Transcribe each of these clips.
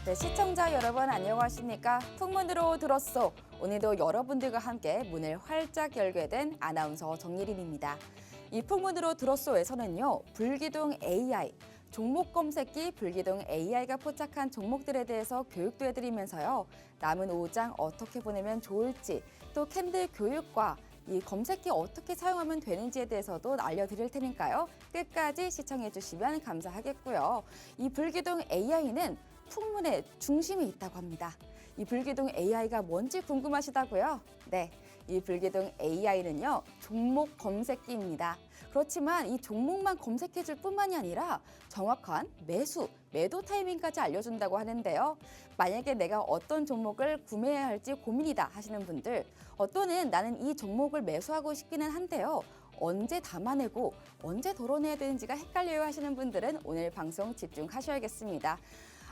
네, 시청자 여러분 안녕하십니까? 풍문으로 들었소. 오늘도 여러분들과 함께 문을 활짝 열게 된 아나운서 정예린입니다. 이 풍문으로 들었소에서는요, 불기둥 AI, 종목 검색기 불기둥 AI가 포착한 종목들에 대해서 교육도 해드리면서요, 남은 5장 어떻게 보내면 좋을지, 또 캔들 교육과 이 검색기 어떻게 사용하면 되는지에 대해서도 알려드릴 테니까요. 끝까지 시청해 주시면 감사하겠고요. 이 불기둥 AI는 풍문의 중심에 있다고 합니다. 이 불기둥 AI가 뭔지 궁금하시다고요? 네, 이 불기둥 AI는요, 종목 검색기입니다. 그렇지만 이 종목만 검색해줄 뿐만이 아니라 정확한 매도 타이밍까지 알려준다고 하는데요. 만약에 내가 어떤 종목을 구매해야 할지 고민이다 하시는 분들, 또는 나는 이 종목을 매수하고 싶기는 한데요. 언제 담아내고 언제 덜어내야 되는지가 헷갈려요 하시는 분들은 오늘 방송 집중하셔야겠습니다.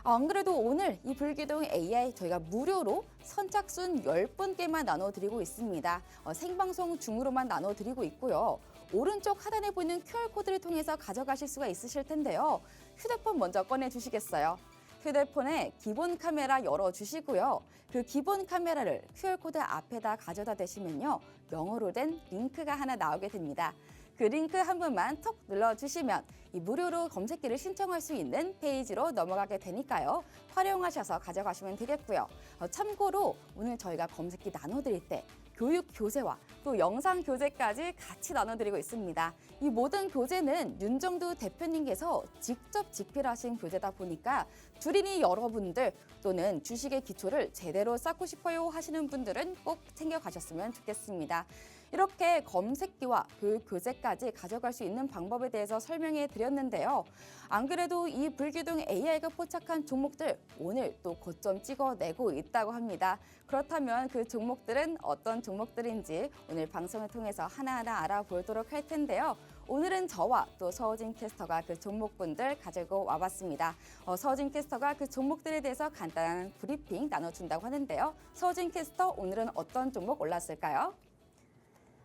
안 그래도 오늘 이 불기둥 AI 저희가 무료로 선착순 10분께만 나눠드리고 있습니다. 생방송 중으로만 나눠드리고 있고요. 오른쪽 하단에 보이는 QR코드를 통해서 가져가실 수가 있으실 텐데요. 휴대폰 먼저 꺼내주시겠어요? 휴대폰에 기본 카메라 열어주시고요. 그 기본 카메라를 QR코드 앞에다 가져다 대시면요, 영어로 된 링크가 하나 나오게 됩니다. 그 링크 한 번만 톡 눌러주시면 이 무료로 검색기를 신청할 수 있는 페이지로 넘어가게 되니까요. 활용하셔서 가져가시면 되겠고요. 참고로 오늘 저희가 검색기 나눠드릴 때 교육 교재와 또 영상 교재까지 같이 나눠드리고 있습니다. 이 모든 교재는 윤정두 대표님께서 직접 집필하신 교재다 보니까 주린이 여러분들 또는 주식의 기초를 제대로 쌓고 싶어요 하시는 분들은 꼭 챙겨가셨으면 좋겠습니다. 이렇게 검색기와 교육 교재까지 가져갈 수 있는 방법에 대해서 설명해 드렸는데요. 안 그래도 이 불기둥 AI가 포착한 종목들 오늘 또 고점 찍어내고 있다고 합니다. 그렇다면 그 종목들은 어떤 종목들인지 오늘 방송을 통해서 하나하나 알아보도록 할 텐데요. 오늘은 저와 또 서우진 캐스터가 그 종목분들 가지고 와봤습니다. 서우진 캐스터가 그 종목들에 대해서 간단한 브리핑 나눠준다고 하는데요. 서우진 캐스터, 오늘은 어떤 종목 올랐을까요?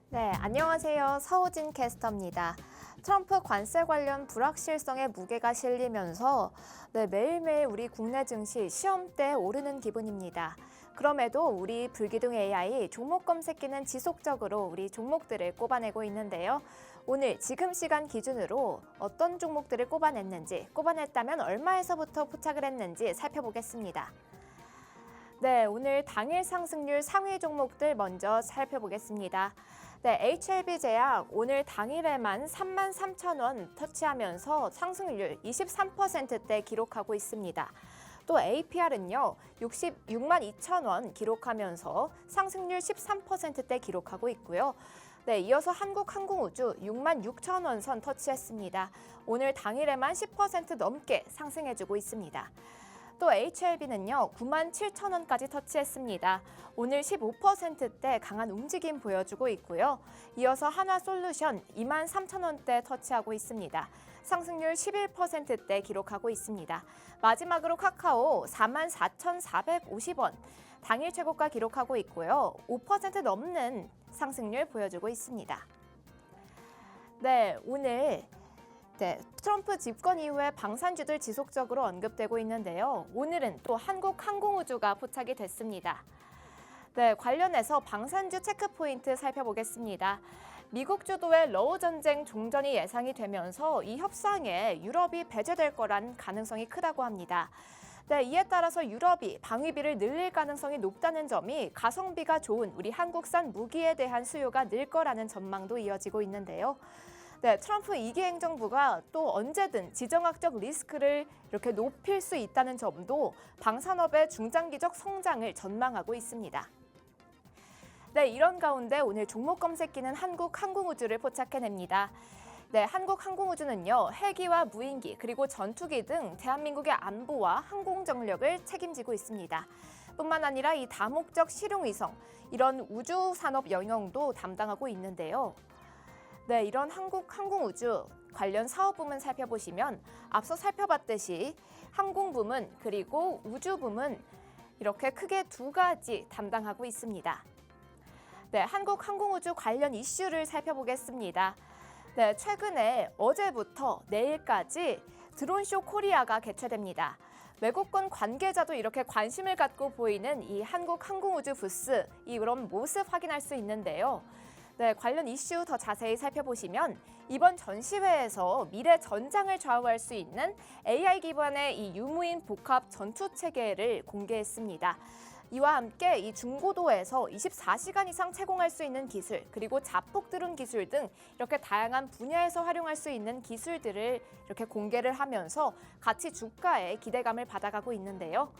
네, 안녕하세요. 서우진 캐스터입니다. 트럼프 관세 관련 불확실성에 무게가 실리면서 매일매일 우리 국내 증시 시험대에 오르는 기분입니다. 그럼에도 우리 불기둥 AI 종목 검색기는 지속적으로 우리 종목들을 꼽아내고 있는데요. 오늘 지금 시간 기준으로 어떤 종목들을 꼽아냈는지, 꼽아냈다면 얼마에서부터 포착을 했는지 살펴보겠습니다. 네, 오늘 당일 상승률 상위 종목들 먼저 살펴보겠습니다. 네, HLB제약 오늘 당일에만 33,000원 터치하면서 상승률 23%대 기록하고 있습니다. 또 APR은요, 662,000원 기록하면서 상승률 13%대 기록하고 있고요. 네, 이어서 한국항공우주 66,000원 선 터치했습니다. 오늘 당일에만 10% 넘게 상승해주고 있습니다. 또 HLB는요, 97,000원까지 터치했습니다. 오늘 15%대 강한 움직임 보여주고 있고요. 이어서 한화솔루션 23,000원대 터치하고 있습니다. 상승률 11%대 기록하고 있습니다. 마지막으로 카카오 44,450원 당일 최고가 기록하고 있고요. 5% 넘는 상승률 보여주고 있습니다. 네, 오늘 트럼프 집권 이후에 방산주들 지속적으로 언급되고 있는데요. 오늘은 또 한국항공우주가 포착이 됐습니다. 네, 관련해서 방산주 체크포인트 살펴보겠습니다. 미국 주도의 러우 전쟁 종전이 예상이 되면서 이 협상에 유럽이 배제될 거란 가능성이 크다고 합니다. 네, 이에 따라서 유럽이 방위비를 늘릴 가능성이 높다는 점이 가성비가 좋은 우리 한국산 무기에 대한 수요가 늘 거라는 전망도 이어지고 있는데요. 네, 트럼프 2기 행정부가 또 언제든 지정학적 리스크를 이렇게 높일 수 있다는 점도 방산업의 중장기적 성장을 전망하고 있습니다. 네, 이런 가운데 오늘 종목 검색기는 한국항공우주를 포착해냅니다. 네, 한국항공우주는요, 헬기와 무인기 그리고 전투기 등 대한민국의 안보와 항공정력을 책임지고 있습니다. 뿐만 아니라 이 다목적 실용위성, 이런 우주산업 영역도 담당하고 있는데요. 네, 이런 한국항공우주 관련 사업 부문 살펴보시면 앞서 살펴봤듯이 항공 부문 그리고 우주 부문 이렇게 크게 두 가지 담당하고 있습니다. 네, 한국항공우주 관련 이슈를 살펴보겠습니다. 네, 최근에 어제부터 내일까지 드론쇼 코리아가 개최됩니다. 외국권 관계자도 이렇게 관심을 갖고 보이는 이 한국항공우주 부스, 이런 모습 확인할 수 있는데요. 네, 관련 이슈 더 자세히 살펴보시면 이번 전시회에서 미래 전장을 좌우할 수 있는 AI 기반의 이 유무인 복합 전투 체계를 공개했습니다. 이와 함께 이 중고도에서 24시간 이상 채공할 수 있는 기술, 그리고 자폭 드론 기술 등 이렇게 다양한 분야에서 활용할 수 있는 기술들을 이렇게 공개를 하면서 가치 주가에 기대감을 받아가고 있는데요.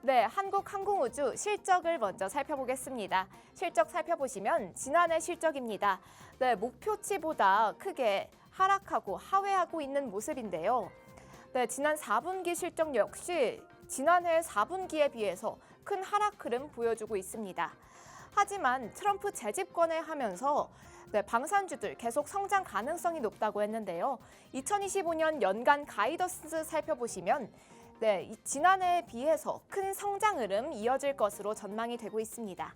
네, 한국항공우주 실적을 먼저 살펴보겠습니다. 실적 살펴보시면 지난해 실적입니다. 네, 목표치보다 크게 하락하고 하회하고 있는 모습인데요. 네, 지난 4분기 실적 역시 지난해 4분기에 비해서 큰 하락 흐름 보여주고 있습니다. 하지만 트럼프 재집권을 하면서 방산주들 계속 성장 가능성이 높다고 했는데요. 2025년 연간 가이던스 살펴보시면 지난해에 비해서 큰 성장 흐름 이어질 것으로 전망이 되고 있습니다.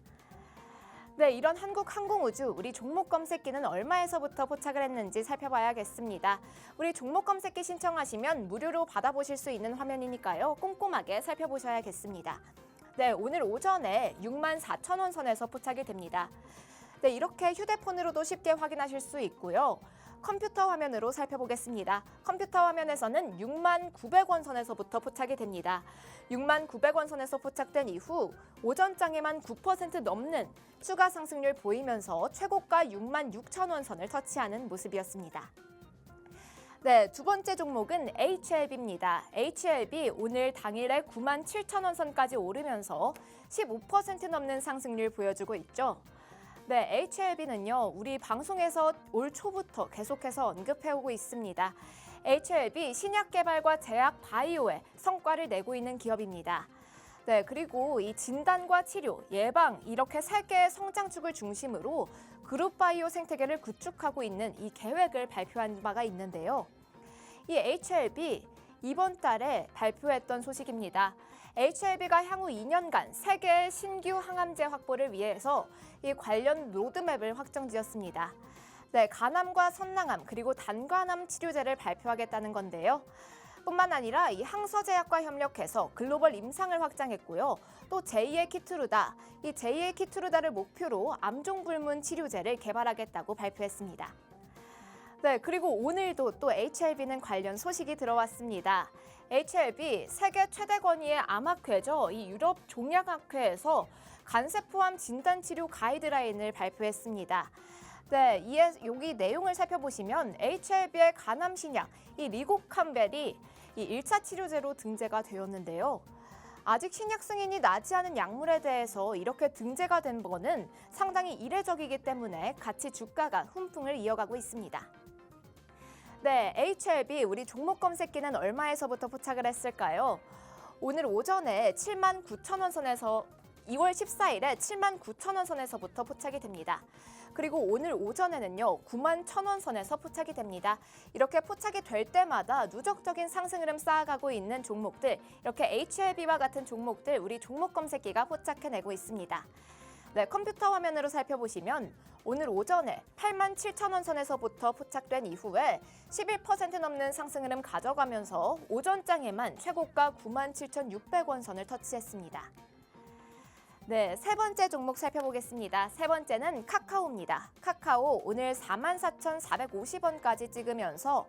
네, 이런 한국항공우주 우리 종목 검색기는 얼마에서부터 포착을 했는지 살펴봐야겠습니다. 우리 종목 검색기 신청하시면 무료로 받아보실 수 있는 화면이니까요. 꼼꼼하게 살펴보셔야겠습니다. 네, 오늘 오전에 64,000원 선에서 포착이 됩니다. 네, 이렇게 휴대폰으로도 쉽게 확인하실 수 있고요. 컴퓨터 화면으로 살펴보겠습니다. 컴퓨터 화면에서는 69,000원 선에서부터 포착이 됩니다. 69,000원 선에서 포착된 이후 오전장에만 9% 넘는 추가 상승률 보이면서 최고가 66,000원 선을 터치하는 모습이었습니다. 네, 두 번째 종목은 HLB입니다. HLB 오늘 당일에 97,000원 선까지 오르면서 15% 넘는 상승률 보여주고 있죠. 네, HLB는요, 우리 방송에서 올 초부터 계속해서 언급해오고 있습니다. HLB 신약 개발과 제약 바이오에 성과를 내고 있는 기업입니다. 네, 그리고 이 진단과 치료, 예방 이렇게 세 개의 성장축을 중심으로 그룹 바이오 생태계를 구축하고 있는 이 계획을 발표한 바가 있는데요. 이 HLB 이번 달에 발표했던 소식입니다. HLB가 향후 2년간 세계의 신규 항암제 확보를 위해서 이 관련 로드맵을 확정지었습니다. 네, 간암과 선낭암 그리고 단간암 치료제를 발표하겠다는 건데요. 뿐만 아니라 이 항서제약과 협력해서 글로벌 임상을 확장했고요. 또 제2의 키트루다, 이 제2의 키트루다를 목표로 암종 불문 치료제를 개발하겠다고 발표했습니다. 네, 그리고 오늘도 또 HLB는 관련 소식이 들어왔습니다. HLB 세계 최대 권위의 암학회죠. 이 유럽 종양학회에서 간세포암 진단치료 가이드라인을 발표했습니다. 네, 여기 내용을 살펴보시면 HLB의 간암 신약, 이 리고캄벨이 이 1차 치료제로 등재가 되었는데요. 아직 신약 승인이 나지 않은 약물에 대해서 이렇게 등재가 된 거는 상당히 이례적이기 때문에 가치 주가가 훈풍을 이어가고 있습니다. 네, HLB 우리 종목 검색기는 얼마에서부터 포착을 했을까요? 오늘 오전에 79,000원 선에서 2월 14일에 79,000원 선에서부터 포착이 됩니다. 그리고 오늘 오전에는요 91,000원 선에서 포착이 됩니다. 이렇게 포착이 될 때마다 누적적인 상승 흐름 쌓아가고 있는 종목들, 이렇게 HLB와 같은 종목들 우리 종목 검색기가 포착해내고 있습니다. 네, 컴퓨터 화면으로 살펴보시면 오늘 오전에 87,000원 선에서부터 포착된 이후에 11% 넘는 상승 흐름 가져가면서 오전장에만 최고가 97,600원 선을 터치했습니다. 네, 세 번째 종목 살펴보겠습니다. 세 번째는 카카오입니다. 카카오 오늘 44,450원까지 찍으면서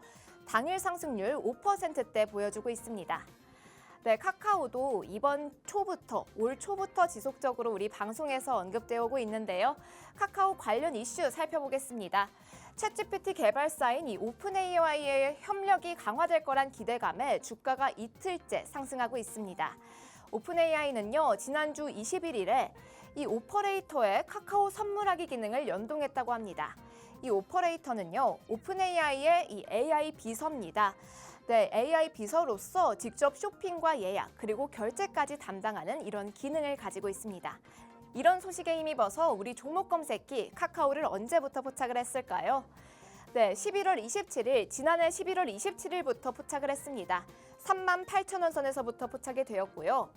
당일 상승률 5%대 보여주고 있습니다. 네, 카카오도 올 초부터 지속적으로 우리 방송에서 언급되어 오고 있는데요. 카카오 관련 이슈 살펴보겠습니다. 챗GPT 개발사인 이 오픈AI의 협력이 강화될 거란 기대감에 주가가 이틀째 상승하고 있습니다. 오픈AI는요, 지난주 21일에 이 오퍼레이터의 카카오 선물하기 기능을 연동했다고 합니다. 이 오퍼레이터는요, 오픈AI의 이 AI 비서입니다. 네, AI 비서로서 직접 쇼핑과 예약 그리고 결제까지 담당하는 이런 기능을 가지고 있습니다. 이런 소식에 힘입어서 우리 종목 검색기 카카오를 언제부터 포착을 했을까요? 네, 11월 27일, 지난해 11월 27일부터 포착을 했습니다. 38,000원 선에서부터 포착이 되었고요.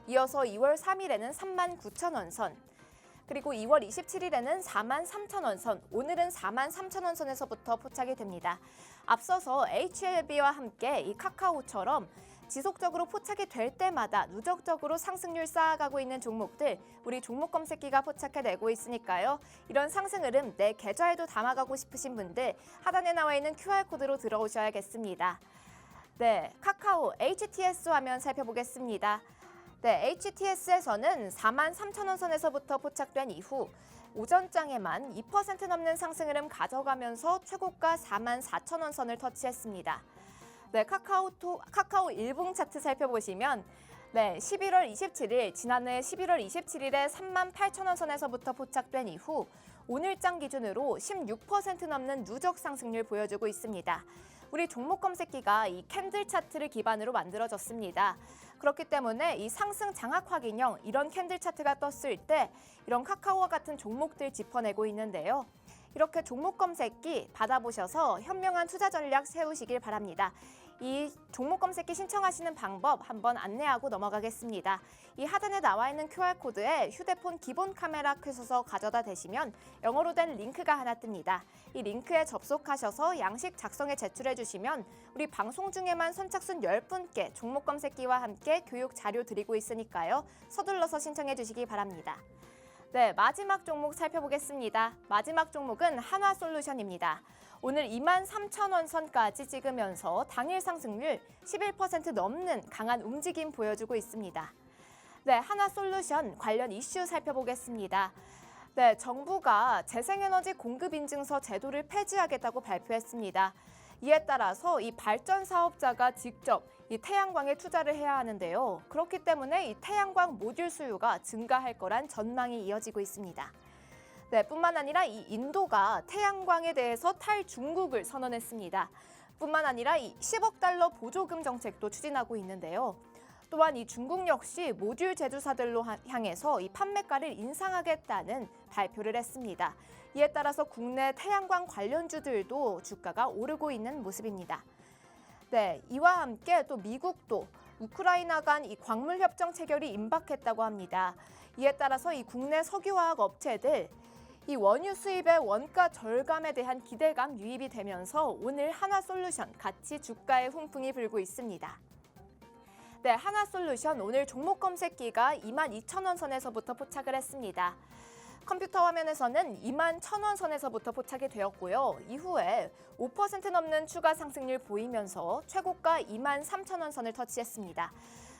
이어서 2월 3일에는 39,000원 선, 그리고 2월 27일에는 43,000원 선, 오늘은 43,000원 선에서부터 포착이 됩니다. 앞서서 HLB와 함께 이 카카오처럼 지속적으로 포착이 될 때마다 누적적으로 상승률 쌓아가고 있는 종목들 우리 종목 검색기가 포착해내고 있으니까요. 이런 상승 흐름 내 계좌에도 담아가고 싶으신 분들 하단에 나와 있는 QR코드로 들어오셔야겠습니다. 네, 카카오 HTS 화면 살펴보겠습니다. 네, HTS에서는 43,000원 선에서부터 포착된 이후 오전장에만 2% 넘는 상승 흐름 가져가면서 최고가 44,000원 선을 터치했습니다. 네, 카카오 일봉 차트 살펴보시면 11월 27일, 지난해 11월 27일에 38,000원 선에서부터 포착된 이후 오늘장 기준으로 16% 넘는 누적 상승률 보여주고 있습니다. 우리 종목 검색기가 이 캔들 차트를 기반으로 만들어졌습니다. 그렇기 때문에 이 상승 장악 확인형 이런 캔들 차트가 떴을 때 이런 카카오와 같은 종목들 짚어내고 있는데요. 이렇게 종목 검색기 받아보셔서 현명한 투자 전략 세우시길 바랍니다. 이 종목 검색기 신청하시는 방법 한번 안내하고 넘어가겠습니다. 이 하단에 나와 있는 QR코드에 휴대폰 기본 카메라 켜셔서 가져다 대시면 영어로 된 링크가 하나 뜹니다. 이 링크에 접속하셔서 양식 작성에 제출해 주시면 우리 방송 중에만 선착순 10분께 종목 검색기와 함께 교육 자료 드리고 있으니까요. 서둘러서 신청해 주시기 바랍니다. 네, 마지막 종목 살펴보겠습니다. 마지막 종목은 한화솔루션입니다. 오늘 23,000원 선까지 찍으면서 당일 상승률 11% 넘는 강한 움직임 보여주고 있습니다. 네, 한화솔루션 관련 이슈 살펴보겠습니다. 네, 정부가 재생에너지 공급인증서 제도를 폐지하겠다고 발표했습니다. 이에 따라서 이 발전 사업자가 직접 이 태양광에 투자를 해야 하는데요. 그렇기 때문에 이 태양광 모듈 수요가 증가할 거란 전망이 이어지고 있습니다. 네, 뿐만 아니라 이 인도가 태양광에 대해서 탈중국을 선언했습니다. 뿐만 아니라 이 10억 달러 보조금 정책도 추진하고 있는데요. 또한 이 중국 역시 모듈 제조사들로 향해서 이 판매가를 인상하겠다는 발표를 했습니다. 이에 따라서 국내 태양광 관련주들도 주가가 오르고 있는 모습입니다. 네, 이와 함께 또 미국도 우크라이나 간 이 광물 협정 체결이 임박했다고 합니다. 이에 따라서 이 국내 석유화학 업체들 이 원유 수입의 원가 절감에 대한 기대감 유입이 되면서 오늘 한화솔루션 같이 주가에 훈풍이 불고 있습니다. 네, 한화솔루션 오늘 종목 검색기가 22,000원 선에서부터 포착을 했습니다. 컴퓨터 화면에서는 21,000원 선에서부터 포착이 되었고요. 이후에 5% 넘는 추가 상승률 보이면서 최고가 23,000원 선을 터치했습니다.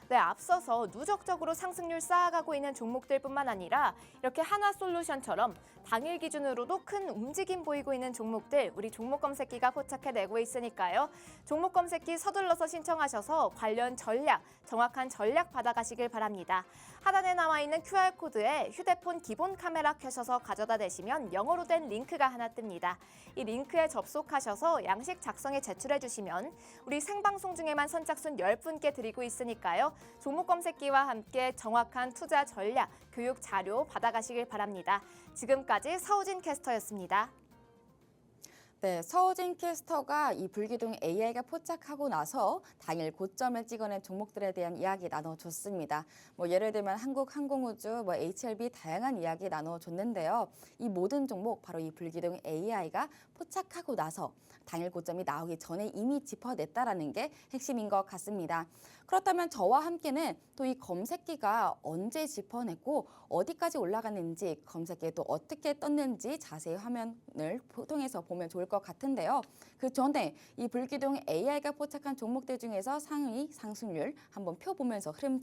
네, 앞서서 누적적으로 상승률 쌓아가고 있는 종목들뿐만 아니라 이렇게 한화솔루션처럼 당일 기준으로도 큰 움직임 보이고 있는 종목들 우리 종목 검색기가 포착해내고 있으니까요. 종목 검색기 서둘러서 신청하셔서 관련 전략, 정확한 전략 받아가시길 바랍니다. 하단에 나와 있는 QR코드에 휴대폰 기본 카메라 켜셔서 가져다 대시면 영어로 된 링크가 하나 뜹니다. 이 링크에 접속하셔서 양식 작성에 제출해 주시면 우리 생방송 중에만 선착순 10분께 드리고 있으니까요. 종목 검색기와 함께 정확한 투자 전략, 교육 자료 받아가시길 바랍니다. 지금까지 서우진 캐스터였습니다. 네, 서우진 캐스터가 이 불기둥 AI가 포착하고 나서 당일 고점을 찍어낸 종목들에 대한 이야기 나눠줬습니다. 예를 들면 한국항공우주, HLB 다양한 이야기 나눠줬는데요. 이 모든 종목 바로 이 불기둥 AI가 포착하고 나서 당일 고점이 나오기 전에 이미 짚어냈다라는 게 핵심인 것 같습니다. 그렇다면 저와 함께는 또 이 검색기가 언제 짚어냈고 어디까지 올라갔는지 검색기에 또 어떻게 떴는지 자세히 화면을 통해서 보면 좋을 것 같은데요. 그 전에 이 불기둥 AI가 포착한 종목들 중에서 상위 상승률 한번 펴보면서 흐름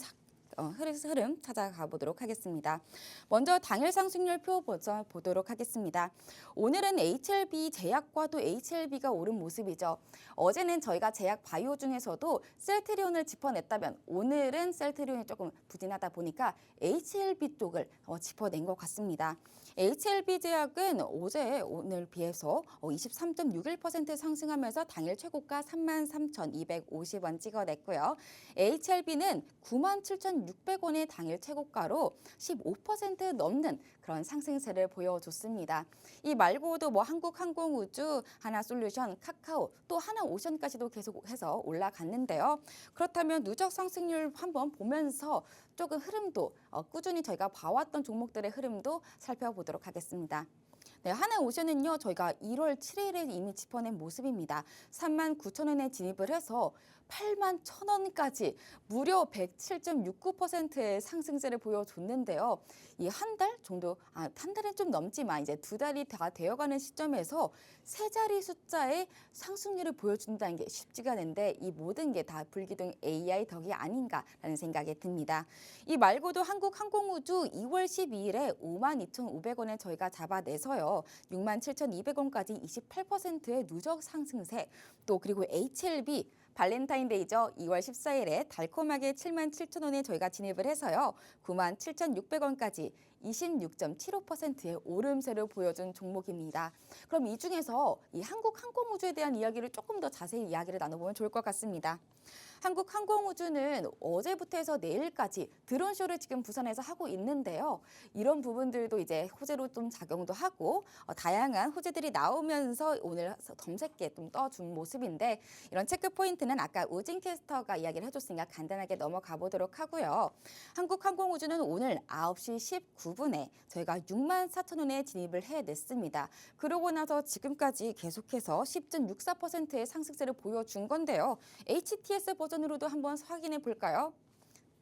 찾아가 보도록 하겠습니다. 먼저 당일 상승률 표 보도록 하겠습니다. 오늘은 HLB 제약과도 HLB가 오른 모습이죠. 어제는 저희가 제약 바이오 중에서도 셀트리온을 짚어냈다면 오늘은 셀트리온이 조금 부진하다 보니까 HLB 쪽을 짚어낸 것 같습니다. HLB 제약은 어제 오늘 비해서 23.61% 상승하면서 당일 최고가 33,250원 찍어냈고요. HLB는 97,600원의 당일 최고가로 15% 넘는 그런 상승세를 보여줬습니다. 이 말고도 한국항공우주, 하나솔루션, 카카오, 또 하나오션까지도 계속해서 올라갔는데요. 그렇다면 누적 상승률 한번 보면서 조금 흐름도 꾸준히 저희가 봐왔던 종목들의 흐름도 살펴보도록 하겠습니다. 네, 하나오션은요, 저희가 1월 7일에 이미 짚어낸 모습입니다. 39,000원에 진입을 해서 81,000원까지 무려 107.69%의 상승세를 보여줬는데요. 이 한 달 정도, 한 달은 좀 넘지만 이제 두 달이 다 되어가는 시점에서 세 자리 숫자의 상승률을 보여준다는 게 쉽지가 않은데 이 모든 게 다 불기둥 AI 덕이 아닌가라는 생각이 듭니다. 이 말고도 한국항공우주 2월 12일에 52,500원에 저희가 잡아내서요. 67,200원까지 28%의 누적 상승세, 또 그리고 HLB 발렌타인데이죠. 2월 14일에 달콤하게 77,000원에 저희가 진입을 해서요. 97,600원까지 26.75%의 오름세를 보여준 종목입니다. 그럼 이 중에서 이 한국항공우주에 대한 이야기를 조금 더 자세히 이야기를 나눠보면 좋을 것 같습니다. 한국항공우주는 어제부터 해서 내일까지 드론쇼를 지금 부산에서 하고 있는데요. 이런 부분들도 이제 호재로 좀 작용도 하고 다양한 호재들이 나오면서 오늘 덤새게 좀 떠준 모습인데 이런 체크 포인트는 아까 우진 캐스터가 이야기를 해줬으니까 간단하게 넘어가 보도록 하고요. 한국항공우주는 오늘 9시 19분에 저희가 64,000원에 진입을 해냈습니다. 그러고 나서 지금까지 계속해서 10.64%의 상승세를 보여준 건데요. HTS 버전으로도 한번 확인해 볼까요?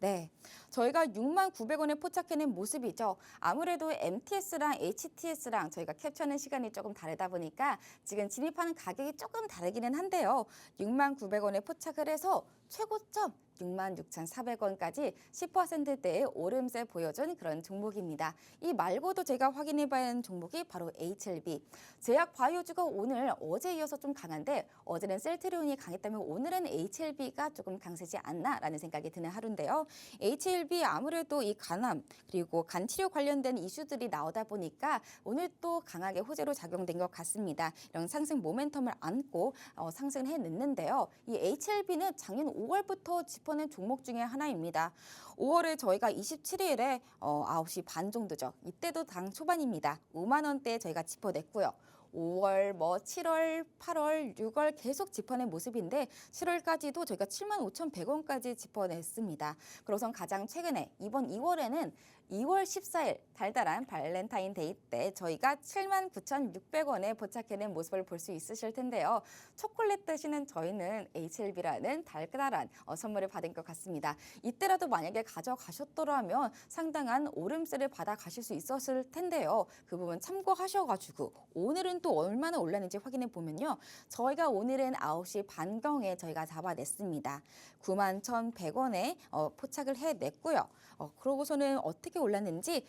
네, 저희가 69,000원에 포착해낸 모습이죠. 아무래도 MTS랑 HTS랑 저희가 캡처하는 시간이 조금 다르다 보니까 지금 진입하는 가격이 조금 다르기는 한데요. 69,000원에 포착을 해서 최고점 66,400원까지 10%대의 오름세 보여준 그런 종목입니다. 이 말고도 제가 확인해봐야 하는 종목이 바로 HLB. 제약 바이오주가 오늘 어제 이어서 좀 강한데 어제는 셀트리온이 강했다면 오늘은 HLB가 조금 강세지 않나라는 생각이 드는 하루인데요. HLB 아무래도 이 간암 그리고 간 치료 관련된 이슈들이 나오다 보니까 오늘 또 강하게 호재로 작용된 것 같습니다. 이런 상승 모멘텀을 안고 상승을 해냈는데요. 이 HLB는 작년 5월부터 짚어낸 종목 중에 하나입니다. 5월에 저희가 27일에 9시 반 정도죠. 이때도 당 초반입니다. 5만 원대에 저희가 짚어냈고요. 5월, 7월, 8월, 6월 계속 짚어낸 모습인데 7월까지도 저희가 75,100원까지 짚어냈습니다. 그래서 가장 최근에 이번 2월에는 2월 14일 달달한 발렌타인데이 때 저희가 79,600원에 포착해낸 모습을 볼 수 있으실 텐데요. 초콜릿 드시는 저희는 HLB라는 달달한 선물을 받은 것 같습니다. 이때라도 만약에 가져가셨더라면 상당한 오름세를 받아가실 수 있었을 텐데요. 그 부분 참고하셔가지고 오늘은 또 얼마나 올랐는지 확인해 보면요. 저희가 오늘은 9시 반경에 저희가 잡아냈습니다. 91,100원에 포착을 해냈고요. 그러고서는 어떻게 올랐는지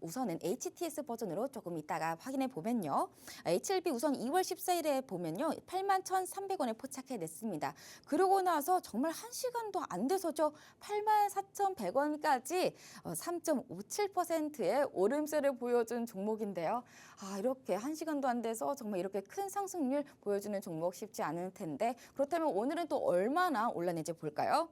우선은 HTS 버전으로 조금 이따가 확인해 보면요. HLB 우선 2월 14일에 보면요. 81,300원에 포착해냈습니다. 그러고 나서 정말 1시간도 안 돼서죠. 84,100원까지 3.57%의 오름세를 보여준 종목인데요. 이렇게 1시간도 안 돼서 정말 이렇게 큰 상승률 보여주는 종목 쉽지 않을 텐데 그렇다면 오늘은 또 얼마나 올랐는지 볼까요?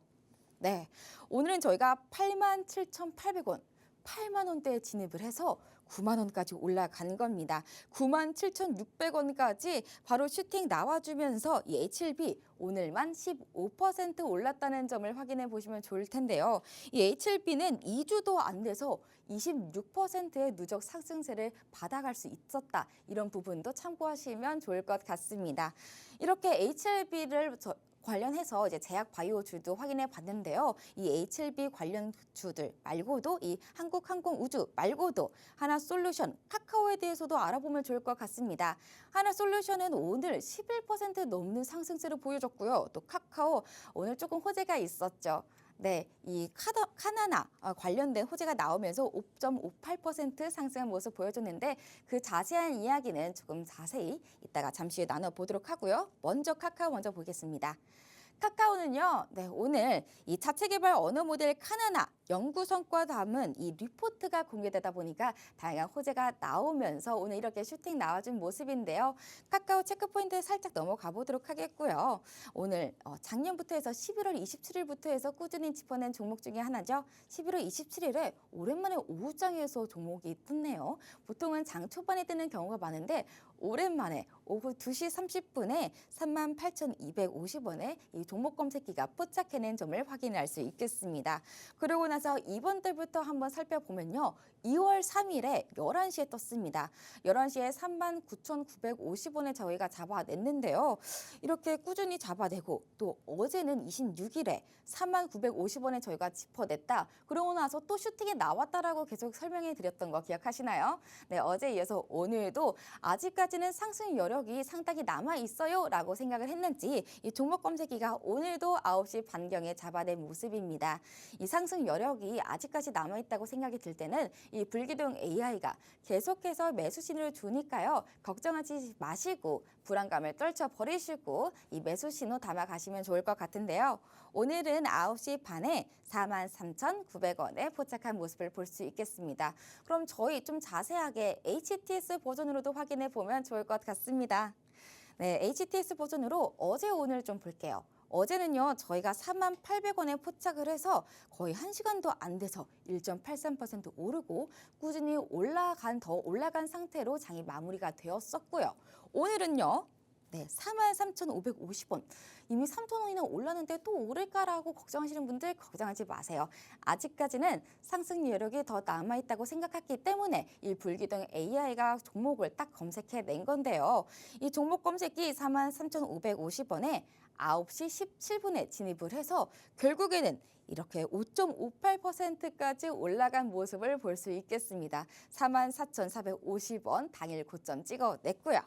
네, 오늘은 저희가 87,800원, 8만 원대에 진입을 해서 9만 원까지 올라간 겁니다. 97,600원까지 바로 슈팅 나와주면서 이 HLB 오늘만 15% 올랐다는 점을 확인해 보시면 좋을 텐데요. 이 HLB는 2주도 안 돼서 26%의 누적 상승세를 받아갈 수 있었다. 이런 부분도 참고하시면 좋을 것 같습니다. 이렇게 HLB를 관련해서 이제 제약 바이오주도 확인해 봤는데요. 이 HLB 관련 주들 말고도 이 한국항공우주 말고도 하나솔루션, 카카오에 대해서도 알아보면 좋을 것 같습니다. 하나솔루션은 오늘 11% 넘는 상승세를 보여줬고요. 또 카카오 오늘 조금 호재가 있었죠. 네, 이 카나나 관련된 호재가 나오면서 5.58% 상승한 모습 보여줬는데 그 자세한 이야기는 조금 자세히 이따가 잠시 후에 나눠보도록 하고요. 먼저 카카오 먼저 보겠습니다. 카카오는요, 네, 오늘 이 자체 개발 언어 모델 카나나 연구 성과 담은 이 리포트가 공개되다 보니까 다양한 호재가 나오면서 오늘 이렇게 슈팅 나와준 모습인데요. 카카오 체크 포인트 살짝 넘어가 보도록 하겠고요. 오늘 작년부터 해서 11월 27일부터 해서 꾸준히 짚어낸 종목 중에 하나죠. 11월 27일에 오랜만에 오후장에서 종목이 뜨네요. 보통은 장 초반에 뜨는 경우가 많은데 오랜만에 오후 2시 30분에 38,250원에 이 종목 검색기가 포착해낸 점을 확인할 수 있겠습니다. 그러고 나서 이번 달부터 한번 살펴보면요. 2월 3일에 11시에 떴습니다. 11시에 39,950원에 저희가 잡아냈는데요. 이렇게 꾸준히 잡아내고 또 어제는 26일에 39,950원에 저희가 짚어냈다. 그러고 나서 또 슈팅이 나왔다라고 계속 설명해 드렸던 거 기억하시나요? 네, 어제 이어서 오늘도 아직까지는 상승 여력이 상당히 남아 있어요 라고 생각을 했는지 이 종목 검색기가 오늘도 9시 반경에 잡아낸 모습입니다. 이 상승 여력이 아직까지 남아 있다고 생각이 들 때는 이 불기둥 AI가 계속해서 매수 신호를 주니까요. 걱정하지 마시고 불안감을 떨쳐버리시고 이 매수 신호 담아가시면 좋을 것 같은데요. 오늘은 9시 반에 43,900원에 포착한 모습을 볼 수 있겠습니다. 그럼 저희 좀 자세하게 HTS 버전으로도 확인해 보면 좋을 것 같습니다. 네, HTS 버전으로 어제 오늘 좀 볼게요. 어제는요, 저희가 48,000원에 포착을 해서 거의 1시간도 안 돼서 1.83% 오르고 꾸준히 더 올라간 상태로 장이 마무리가 되었었고요. 오늘은요, 네, 43,550원. 이미 3,000원이나 올랐는데 또 오를까라고 걱정하시는 분들 걱정하지 마세요. 아직까지는 상승 여력이 더 남아있다고 생각했기 때문에 이 불기둥 AI가 종목을 딱 검색해낸 건데요. 이 종목 검색기 43,550원에 9시 17분에 진입을 해서 결국에는 이렇게 5.58%까지 올라간 모습을 볼 수 있겠습니다. 44,450원 당일 고점 찍어냈고요.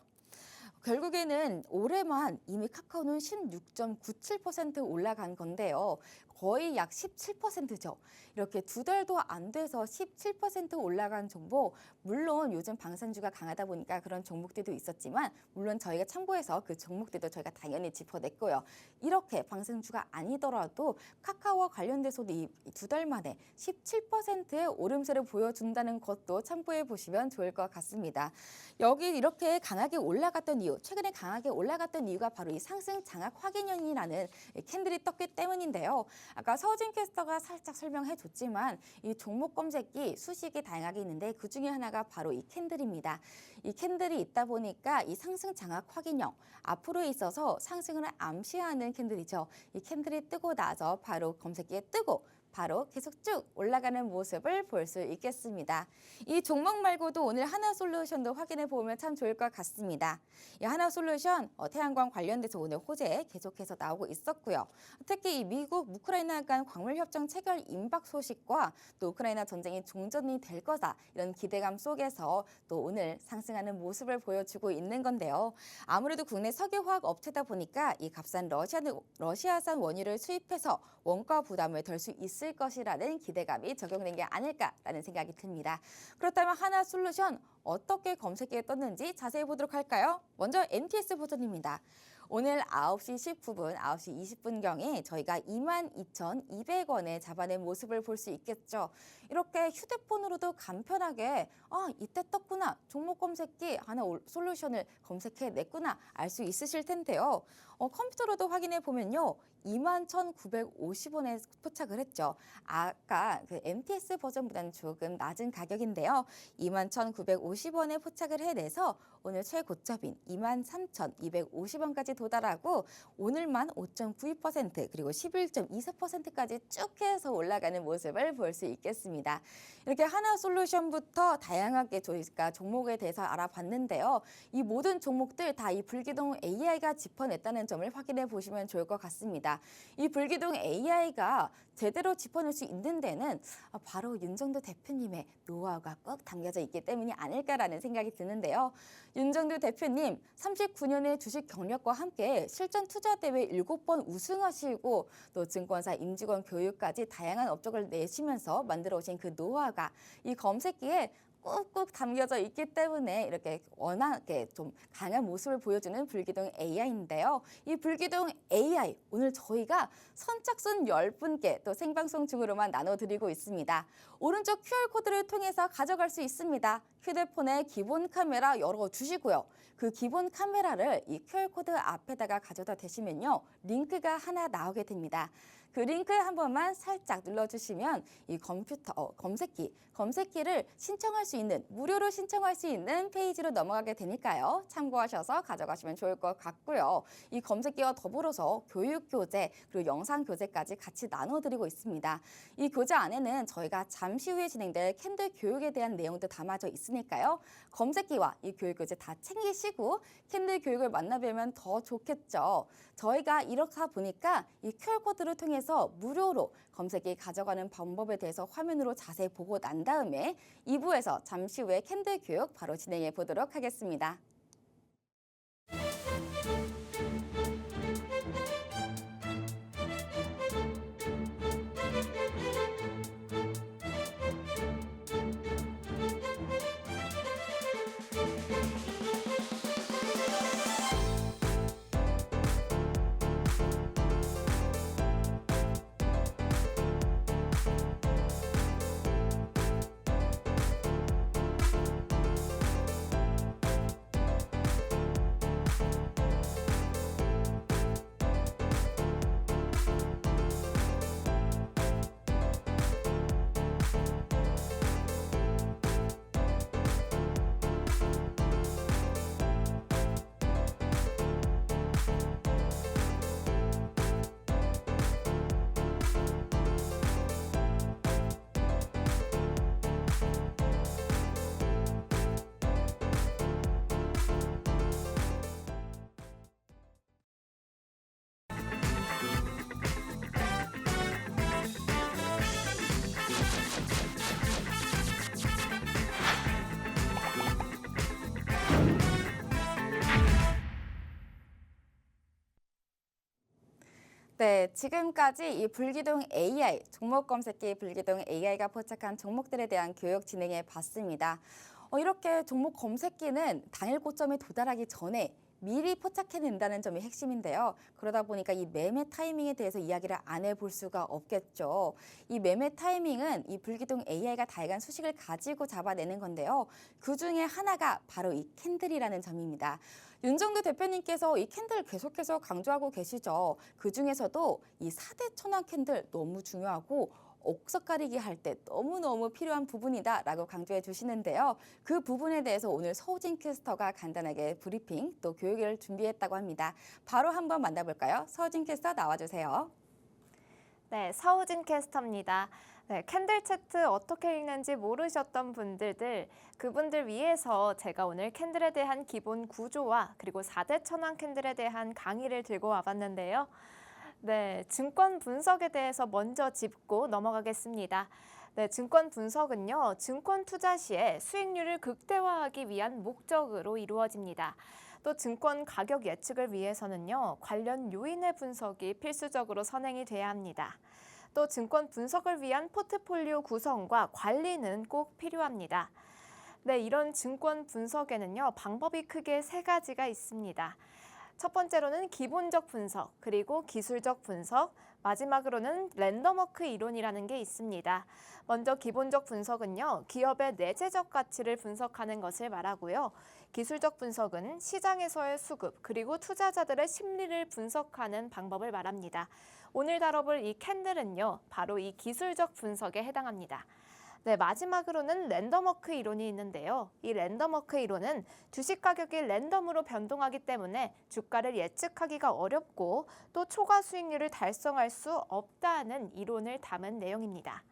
결국에는 올해만 이미 카카오는 16.97% 올라간 건데요. 거의 약 17%죠. 이렇게 2달도 안 돼서 17% 올라간 종목, 물론 요즘 방산주가 강하다 보니까 그런 종목들도 있었지만 물론 저희가 참고해서 그 종목들도 저희가 당연히 짚어냈고요. 이렇게 방산주가 아니더라도 카카오와 관련돼서도 이 2달 만에 17%의 오름세를 보여준다는 것도 참고해 보시면 좋을 것 같습니다. 여기 이렇게 강하게 올라갔던 이유, 최근에 강하게 올라갔던 이유가 바로 이 상승 장악 확인형이라는 캔들이 떴기 때문인데요. 아까 서진 캐스터가 살짝 설명해 줬지만 이 종목 검색기 수식이 다양하게 있는데 그 중에 하나가 바로 이 캔들입니다. 이 캔들이 있다 보니까 이 상승 장악 확인형, 앞으로에 있어서 상승을 암시하는 캔들이죠. 이 캔들이 뜨고 나서 바로 검색기에 뜨고 바로 계속 쭉 올라가는 모습을 볼 수 있겠습니다. 이 종목 말고도 오늘 하나솔루션도 확인해 보면 참 좋을 것 같습니다. 이 하나솔루션 태양광 관련돼서 오늘 호재 계속해서 나오고 있었고요. 특히 이 미국 우크라이나 간 광물협정 체결 임박 소식과 또 우크라이나 전쟁이 종전이 될 거다 이런 기대감 속에서 또 오늘 상승하는 모습을 보여주고 있는 건데요. 아무래도 국내 석유화학 업체다 보니까 이 값싼 러시아산 원유를 수입해서 원가 부담을 덜 수 있을 것이라는 기대감이 적용된 게 아닐까라는 생각이 듭니다. 그렇다면 하나솔루션 어떻게 검색기에 떴는지 자세히 보도록 할까요? 먼저 MTS 버전입니다. 오늘 9시 19분, 9시 20분경에 저희가 22,200원에 잡아낸 모습을 볼 수 있겠죠. 이렇게 휴대폰으로도 간편하게 이때 떴구나, 종목 검색기 하나 솔루션을 검색해냈구나 알 수 있으실 텐데요. 컴퓨터로도 확인해 보면요. 21,950원에 포착을 했죠. 아까 그 MTS 버전보다는 조금 낮은 가격인데요. 21,950원에 포착을 해내서 오늘 최고점인 23,250원까지 도달하고 오늘만 5.92% 그리고 11.24%까지 쭉 해서 올라가는 모습을 볼 수 있겠습니다. 이렇게 하나솔루션부터 다양하게 저희가 종목에 대해서 알아봤는데요. 이 모든 종목들 다 이 불기둥 AI가 짚어냈다는 점을 확인해 보시면 좋을 것 같습니다. 이 불기둥 AI가 제대로 짚어낼 수 있는 데는 바로 윤정도 대표님의 노하우가 꼭 담겨져 있기 때문이 아닐까라는 생각이 드는데요. 윤정도 대표님 39년의 주식 경력과 함께 실전 투자 대회 7번 우승하시고 또 증권사 임직원 교육까지 다양한 업적을 내시면서 만들어 오신 그 노하우가 이 검색기에 꾹꾹 담겨져 있기 때문에 이렇게 워낙에 좀 강한 모습을 보여주는 불기둥 AI인데요. 이 불기둥 AI 오늘 저희가 선착순 10분께 또 생방송 중으로만 나눠드리고 있습니다. 오른쪽 QR코드를 통해서 가져갈 수 있습니다. 휴대폰에 기본 카메라 열어주시고요. 그 기본 카메라를 이 QR코드 앞에다가 가져다 대시면요. 링크가 하나 나오게 됩니다. 그 링크 한 번만 살짝 눌러주시면 이 검색기를 신청할 수 있는, 무료로 신청할 수 있는 페이지로 넘어가게 되니까요. 참고하셔서 가져가시면 좋을 것 같고요. 이 검색기와 더불어서 교육 교재 그리고 영상 교재까지 같이 나눠드리고 있습니다. 이 교재 안에는 저희가 잠시 후에 진행될 캔들 교육에 대한 내용도 담아져 있으니까요. 검색기와 이 교육 교재 다 챙기시고 캔들 교육을 만나뵈면 더 좋겠죠. 저희가 이렇게 보니까 이 QR코드를 통해서 무료로 검색기 가져가는 방법에 대해서 화면으로 자세히 보고 난 다음에 2부에서 잠시 후에 캔들 교육 바로 진행해 보도록 하겠습니다. 네, 지금까지 이 불기둥 AI, 종목 검색기 불기둥 AI가 포착한 종목들에 대한 교육 진행해 봤습니다. 이렇게 종목 검색기는 당일 고점에 도달하기 전에 미리 포착해낸다는 점이 핵심인데요. 그러다 보니까 이 매매 타이밍에 대해서 이야기를 안 해볼 수가 없겠죠. 이 매매 타이밍은 이 불기둥 AI가 다양한 수식을 가지고 잡아내는 건데요. 그 중에 하나가 바로 이 캔들이라는 점입니다. 윤정두 대표님께서 이 캔들 계속해서 강조하고 계시죠. 그 중에서도 이 4대 천왕 캔들 너무 중요하고 옥석 가리기 할 때 너무너무 필요한 부분이다라고 강조해 주시는데요. 그 부분에 대해서 오늘 서우진 캐스터가 간단하게 브리핑 또 교육을 준비했다고 합니다. 바로 한번 만나볼까요? 서우진 캐스터 나와주세요. 네, 서우진 캐스터입니다. 네, 캔들 차트 어떻게 읽는지 모르셨던 그분들 위해서 제가 오늘 캔들에 대한 기본 구조와 그리고 4대 천왕 캔들에 대한 강의를 들고 와봤는데요. 네, 증권 분석에 대해서 먼저 짚고 넘어가겠습니다. 네, 증권 분석은요, 증권 투자 시에 수익률을 극대화하기 위한 목적으로 이루어집니다. 또 증권 가격 예측을 위해서는요, 관련 요인의 분석이 필수적으로 선행이 돼야 합니다. 또 증권 분석을 위한 포트폴리오 구성과 관리는 꼭 필요합니다. 네, 이런 증권 분석에는요, 방법이 크게 3가지가 있습니다. 첫 번째로는 기본적 분석, 그리고 기술적 분석, 마지막으로는 랜덤워크 이론이라는 게 있습니다. 먼저 기본적 분석은요, 기업의 내재적 가치를 분석하는 것을 말하고요. 기술적 분석은 시장에서의 수급, 그리고 투자자들의 심리를 분석하는 방법을 말합니다. 오늘 다뤄볼 이 캔들은요, 바로 이 기술적 분석에 해당합니다. 네, 마지막으로는 랜덤워크 이론이 있는데요. 이 랜덤워크 이론은 주식 가격이 랜덤으로 변동하기 때문에 주가를 예측하기가 어렵고 또 초과 수익률을 달성할 수 없다는 이론을 담은 내용입니다.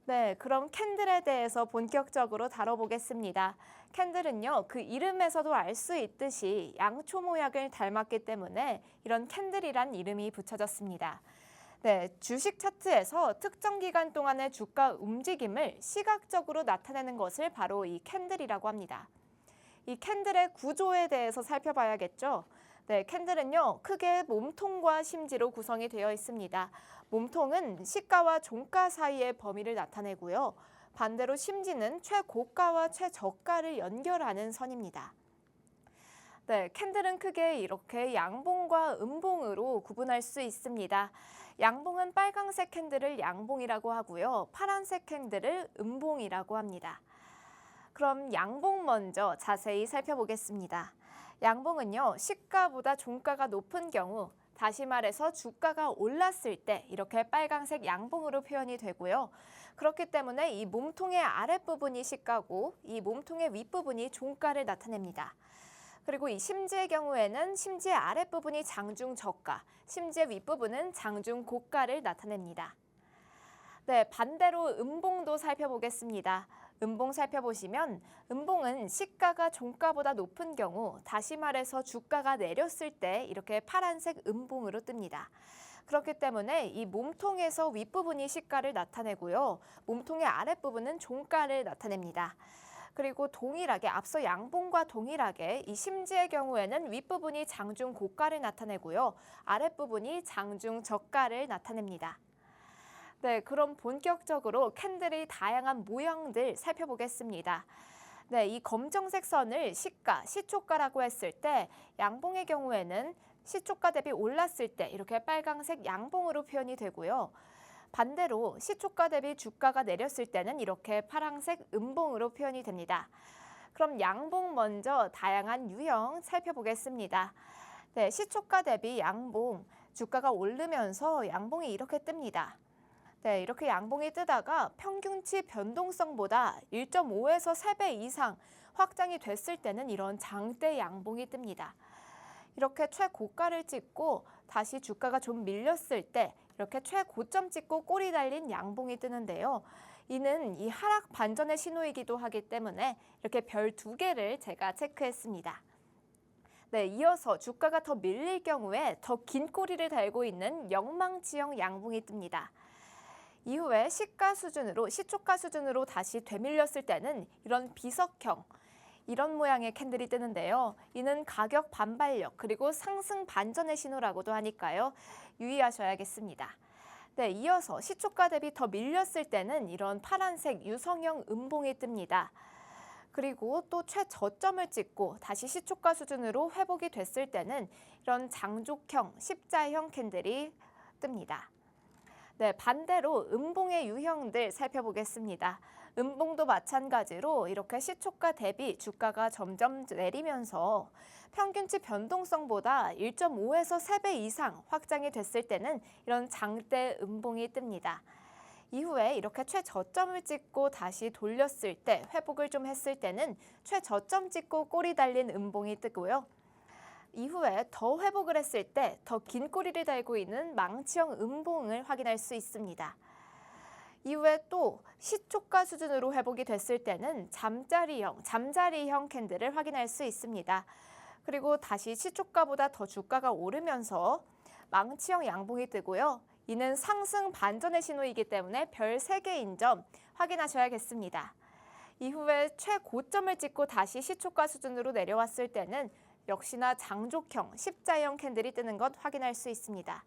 네, 그럼 캔들에 대해서 본격적으로 다뤄보겠습니다. 캔들은요, 그 이름에서도 알 수 있듯이 양초 모양을 닮았기 때문에 이런 캔들이란 이름이 붙여졌습니다. 네, 주식 차트에서 특정 기간 동안의 주가 움직임을 시각적으로 나타내는 것을 바로 이 캔들이라고 합니다. 이 캔들의 구조에 대해서 살펴봐야겠죠. 네, 캔들은요, 크게 몸통과 심지로 구성이 되어 있습니다. 몸통은 시가와 종가 사이의 범위를 나타내고요. 반대로 심지는 최고가와 최저가를 연결하는 선입니다. 네, 캔들은 크게 이렇게 양봉과 음봉으로 구분할 수 있습니다. 양봉은 빨강색 캔들을 양봉이라고 하고요. 파란색 캔들을 음봉이라고 합니다. 그럼 양봉 먼저 자세히 살펴보겠습니다. 양봉은요, 시가보다 종가가 높은 경우 다시 말해서 주가가 올랐을 때 이렇게 빨강색 양봉으로 표현이 되고요. 그렇기 때문에 이 몸통의 아랫부분이 시가고 이 몸통의 윗부분이 종가를 나타냅니다. 그리고 이 심지의 경우에는 심지의 아랫부분이 장중 저가, 심지의 윗부분은 장중 고가를 나타냅니다. 네, 반대로 음봉도 살펴보겠습니다. 음봉 살펴보시면 음봉은 시가가 종가보다 높은 경우, 다시 말해서 주가가 내렸을 때 이렇게 파란색 음봉으로 뜹니다. 그렇기 때문에 이 몸통에서 윗부분이 시가를 나타내고요. 몸통의 아랫부분은 종가를 나타냅니다. 그리고 동일하게 앞서 양봉과 동일하게 이 심지의 경우에는 윗부분이 장중 고가를 나타내고요. 아랫부분이 장중 저가를 나타냅니다. 네, 그럼 본격적으로 캔들의 다양한 모형들 살펴보겠습니다. 네, 이 검정색 선을 시가, 시초가라고 했을 때 양봉의 경우에는 시초가 대비 올랐을 때 이렇게 빨강색 양봉으로 표현이 되고요. 반대로 시초가 대비 주가가 내렸을 때는 이렇게 파란색 음봉으로 표현이 됩니다. 그럼 양봉 먼저 다양한 유형 살펴보겠습니다. 네, 시초가 대비 양봉, 주가가 오르면서 양봉이 이렇게 뜹니다. 네, 이렇게 양봉이 뜨다가 평균치 변동성보다 1.5에서 3배 이상 확장이 됐을 때는 이런 장대 양봉이 뜹니다. 이렇게 최고가를 찍고 다시 주가가 좀 밀렸을 때 이렇게 최고점 찍고 꼬리 달린 양봉이 뜨는데요. 이는 이 하락 반전의 신호이기도 하기 때문에 이렇게 별 2개를 제가 체크했습니다. 네, 이어서 주가가 더 밀릴 경우에 더 긴 꼬리를 달고 있는 영망치형 양봉이 뜹니다. 이후에 시가 수준으로, 시초가 수준으로 다시 되밀렸을 때는 이런 비석형, 이런 모양의 캔들이 뜨는데요. 이는 가격 반발력 그리고 상승 반전의 신호라고도 하니까요. 유의하셔야겠습니다. 네, 이어서 시초가 대비 더 밀렸을 때는 이런 파란색 유성형 음봉이 뜹니다. 그리고 또 최저점을 찍고 다시 시초가 수준으로 회복이 됐을 때는 이런 장족형, 십자형 캔들이 뜹니다. 네, 반대로 음봉의 유형들 살펴보겠습니다. 음봉도 마찬가지로 이렇게 시초가 대비 주가가 점점 내리면서 평균치 변동성보다 1.5에서 3배 이상 확장이 됐을 때는 이런 장대 음봉이 뜹니다. 이후에 이렇게 최저점을 찍고 다시 돌렸을 때, 회복을 좀 했을 때는 최저점 찍고 꼬리 달린 음봉이 뜨고요. 이후에 더 회복을 했을 때 더 긴 꼬리를 달고 있는 망치형 음봉을 확인할 수 있습니다. 이후에 또 시초가 수준으로 회복이 됐을 때는 잠자리형 캔들을 확인할 수 있습니다. 그리고 다시 시초가보다 더 주가가 오르면서 망치형 양봉이 뜨고요. 이는 상승 반전의 신호이기 때문에 별 3개인 점 확인하셔야겠습니다. 이후에 최고점을 찍고 다시 시초가 수준으로 내려왔을 때는 역시나 장족형, 십자형 캔들이 뜨는 것 확인할 수 있습니다.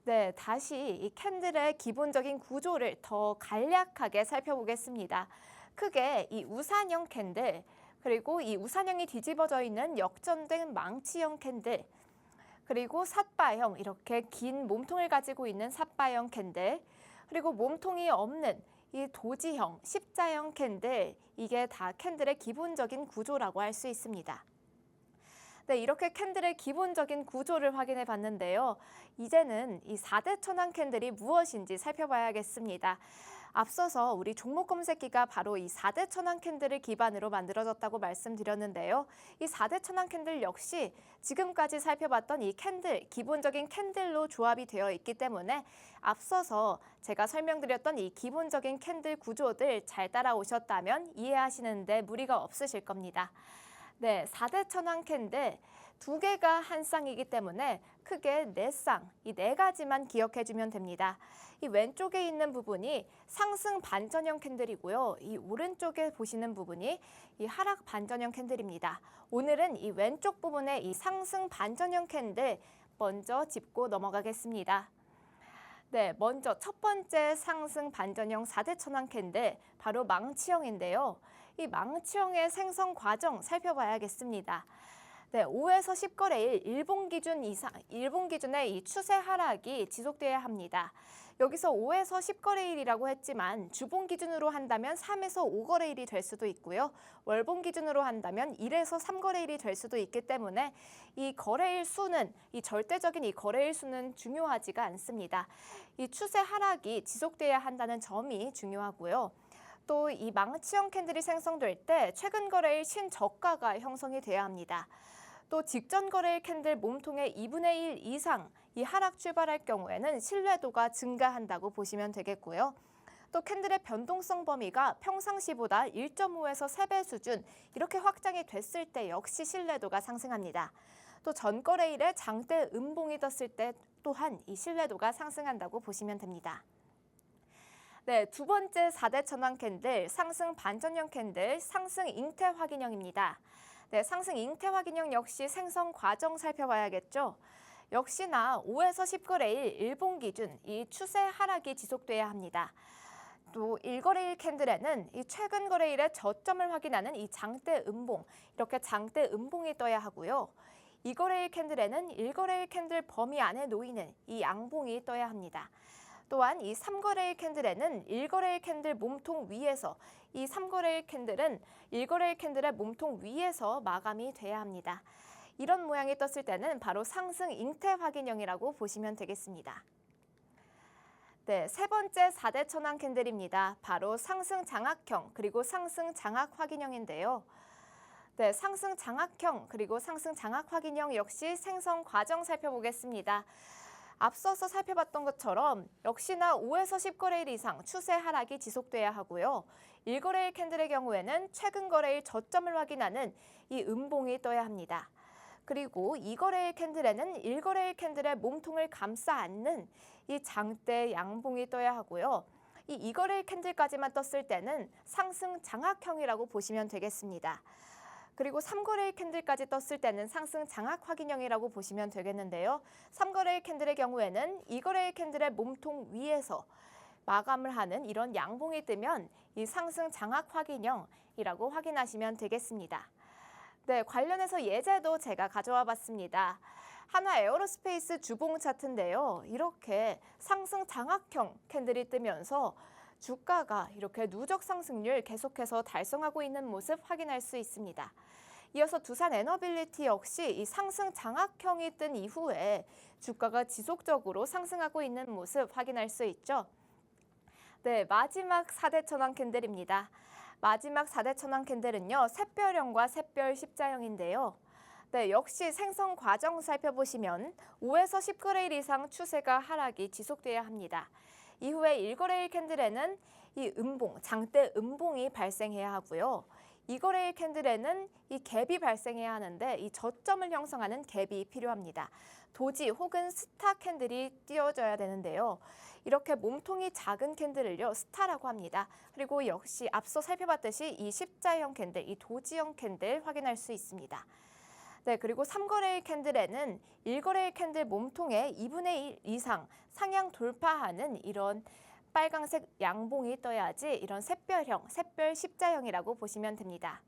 네, 다시 이 캔들의 기본적인 구조를 더 간략하게 살펴보겠습니다. 크게 이 우산형 캔들, 그리고 이 우산형이 뒤집어져 있는 역전된 망치형 캔들, 그리고 삿바형, 이렇게 긴 몸통을 가지고 있는 삿바형 캔들, 그리고 몸통이 없는 이 도지형, 십자형 캔들, 이게 다 캔들의 기본적인 구조라고 할 수 있습니다. 네, 이렇게 캔들의 기본적인 구조를 확인해 봤는데요. 이제는 이 4대 천왕 캔들이 무엇인지 살펴봐야겠습니다. 앞서서 우리 종목 검색기가 바로 이 4대 천왕 캔들을 기반으로 만들어졌다고 말씀드렸는데요. 이 4대 천왕 캔들 역시 지금까지 살펴봤던 이 캔들, 기본적인 캔들로 조합이 되어 있기 때문에 앞서서 제가 설명드렸던 이 기본적인 캔들 구조들 잘 따라오셨다면 이해하시는 데 무리가 없으실 겁니다. 네, 4대 천왕 캔들 2개가 한 쌍이기 때문에 크게 4쌍, 이 4가지만 기억해주면 됩니다. 이 왼쪽에 있는 부분이 상승 반전형 캔들이고요. 이 오른쪽에 보시는 부분이 이 하락 반전형 캔들입니다. 오늘은 이 왼쪽 부분에 이 상승 반전형 캔들 먼저 짚고 넘어가겠습니다. 네, 먼저 첫 번째 상승 반전형 4대 천왕 캔들, 바로 망치형인데요. 이 망치형의 생성 과정 살펴봐야겠습니다. 네, 5에서 10거래일 일본 기준의 이 추세 하락이 지속돼야 합니다. 여기서 5에서 10거래일이라고 했지만 주봉 기준으로 한다면 3에서 5거래일이 될 수도 있고요. 월봉 기준으로 한다면 1에서 3거래일이 될 수도 있기 때문에 이 거래일 수는 이 절대적인 이 거래일 수는 중요하지가 않습니다. 이 추세 하락이 지속돼야 한다는 점이 중요하고요. 또 이 망치형 캔들이 생성될 때 최근 거래일 신저가가 형성이 돼야 합니다. 또 직전 거래일 캔들 몸통의 2분의 1 이상 이 하락 출발할 경우에는 신뢰도가 증가한다고 보시면 되겠고요. 또 캔들의 변동성 범위가 평상시보다 1.5에서 3배 수준 이렇게 확장이 됐을 때 역시 신뢰도가 상승합니다. 또 전 거래일에 장대 음봉이 떴을 때 또한 이 신뢰도가 상승한다고 보시면 됩니다. 네, 두 번째 4대 천왕 캔들 상승 반전형 캔들 상승 잉태 확인형입니다. 네, 상승 잉태 확인형 역시 생성 과정 살펴봐야겠죠. 역시나 5에서 10거래일 일본 기준 이 추세 하락이 지속돼야 합니다. 또 1거래일 캔들에는 이 최근 거래일의 저점을 확인하는 이 장대 음봉, 이렇게 장대 음봉이 떠야 하고요. 2거래일 캔들에는 1거래일 캔들 범위 안에 놓이는 이 양봉이 떠야 합니다. 또한 이 3거래일 캔들에는 1거래일 캔들 몸통 위에서 이 3거래일 캔들은 1거래일 캔들의 몸통 위에서 마감이 돼야 합니다. 이런 모양이 떴을 때는 바로 상승 잉태 확인형이라고 보시면 되겠습니다. 네, 세 번째 4대 천왕 캔들입니다. 바로 상승 장악형 그리고 상승 장악 확인형인데요. 네, 상승 장악형 그리고 상승 장악 확인형 역시 생성 과정 살펴보겠습니다. 앞서서 살펴봤던 것처럼 역시나 5에서 10거래일 이상 추세 하락이 지속돼야 하고요. 1거래일 캔들의 경우에는 최근 거래일 저점을 확인하는 이 음봉이 떠야 합니다. 그리고 2거래일 캔들에는 1거래일 캔들의 몸통을 감싸 안는 이 장대 양봉이 떠야 하고요. 이 2거래일 캔들까지만 떴을 때는 상승 장악형이라고 보시면 되겠습니다. 그리고 3거래일 캔들까지 떴을 때는 상승 장악 확인형이라고 보시면 되겠는데요. 3거래일 캔들의 경우에는 2거래일 캔들의 몸통 위에서 마감을 하는 이런 양봉이 뜨면 이 상승 장악 확인형이라고 확인하시면 되겠습니다. 네, 관련해서 예제도 제가 가져와 봤습니다. 한화 에어로스페이스 주봉 차트인데요. 이렇게 상승 장악형 캔들이 뜨면서 주가가 이렇게 누적 상승률 계속해서 달성하고 있는 모습 확인할 수 있습니다. 이어서 두산 에너빌리티 역시 이 상승 장악형이 뜬 이후에 주가가 지속적으로 상승하고 있는 모습 확인할 수 있죠. 네, 마지막 4대 천왕 캔들입니다. 마지막 4대 천왕 캔들은요, 샛별형과 샛별 십자형인데요. 네, 역시 생성 과정 살펴보시면 5에서 10거래일 이상 추세가 하락이 지속돼야 합니다. 이후에 1거래일 캔들에는 이 음봉, 장대 음봉이 발생해야 하고요. 2거래일 캔들에는 이 갭이 발생해야 하는데 이 저점을 형성하는 갭이 필요합니다. 도지 혹은 스타 캔들이 띄워져야 되는데요. 이렇게 몸통이 작은 캔들을요, 스타라고 합니다. 그리고 역시 앞서 살펴봤듯이 이 십자형 캔들, 이 도지형 캔들 확인할 수 있습니다. 네, 그리고 3거래일 캔들에는 1거래일 캔들 몸통의 2분의 1 이상 상향 돌파하는 이런 빨강색 양봉이 떠야지 이런 샛별형, 샛별 십자형이라고 보시면 됩니다.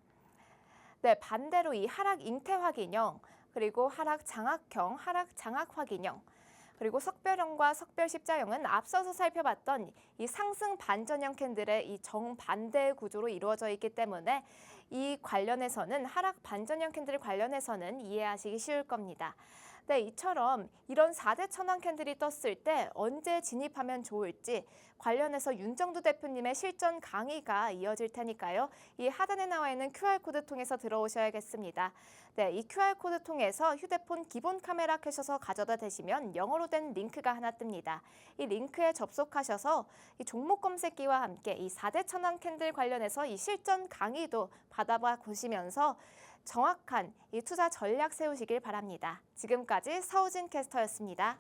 네, 반대로 이 하락 잉태 확인형, 그리고 하락 장악형, 하락 장악 확인형, 그리고 석별형과 석별 십자형은 앞서서 살펴봤던 이 상승 반전형 캔들의 이 정반대 구조로 이루어져 있기 때문에 이 관련해서는 하락 반전형 캔들 관련해서는 이해하시기 쉬울 겁니다. 네, 이처럼 이런 4대 천왕 캔들이 떴을 때 언제 진입하면 좋을지 관련해서 윤정두 대표님의 실전 강의가 이어질 테니까요. 이 하단에 나와 있는 QR코드 통해서 들어오셔야겠습니다. 네, 이 QR코드 통해서 휴대폰 기본 카메라 켜셔서 가져다 대시면 영어로 된 링크가 하나 뜹니다. 이 링크에 접속하셔서 이 종목 검색기와 함께 이 4대 천왕 캔들 관련해서 이 실전 강의도 받아봐 보시면서 정확한 이 투자 전략 세우시길 바랍니다. 지금까지 서우진 캐스터였습니다.